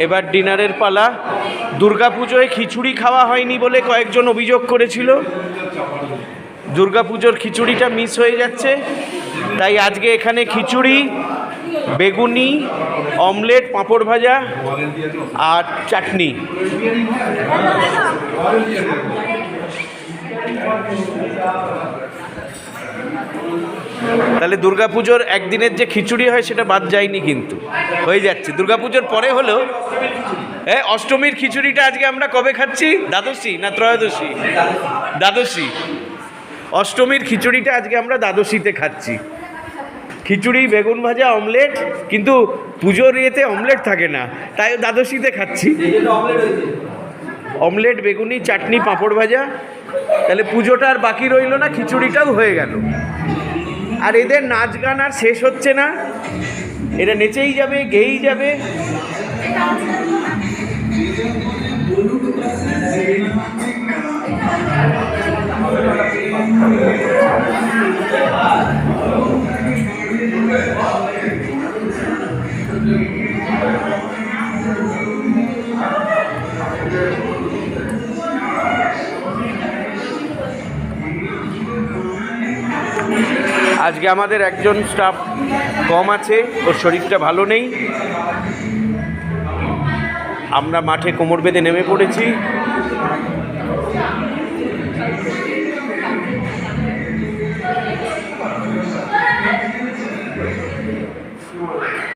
এবার ডিনারের পালা। দুর্গাপুজোয় খিচুড়ি খাওয়া হয়নি বলে কয়েকজন অভিযোগ করেছিল। দুর্গাপুজোর খিচুড়িটা মিস হয়ে যাচ্ছে, তাই আজকে এখানে খিচুড়ি, বেগুনি, অমলেট, পাঁপড় ভাজা আর চাটনি। তাহলে দুর্গাপুজোর একদিনের যে খিচুড়ি হয় সেটা বাদ যায়নি, কিন্তু হয়ে যাচ্ছে। দুর্গাপুজোর পরে হলেও অষ্টমীর খিচুড়িটা আজকে আমরা কবে খাচ্ছি? দ্বাদশী না ত্রয়োদশী? দ্বাদশী। অষ্টমীর খিচুড়িটা আজকে আমরা দ্বাদশীতে খাচ্ছি। খিচুড়ি, বেগুন ভাজা, অমলেট, কিন্তু পুজোর ইয়েতে অমলেট থাকে না, তাই দ্বাদশীতে খাচ্ছি। অমলেট, বেগুনি, চাটনি, পাঁপড় ভাজা। তাহলে পুজোটা আর বাকি রইল না, খিচুড়িটাও হয়ে গেল। আর এদের নাচ গান আর শেষ হচ্ছে না, এরা নেচেই যাবে, গেয়েই যাবে। আজকে আমাদের একজন স্টাফ কম আছে, ওর শরীরটা ভালো নেই। আমরা মাঠে কোমর বেঁধে নেমে পড়েছি।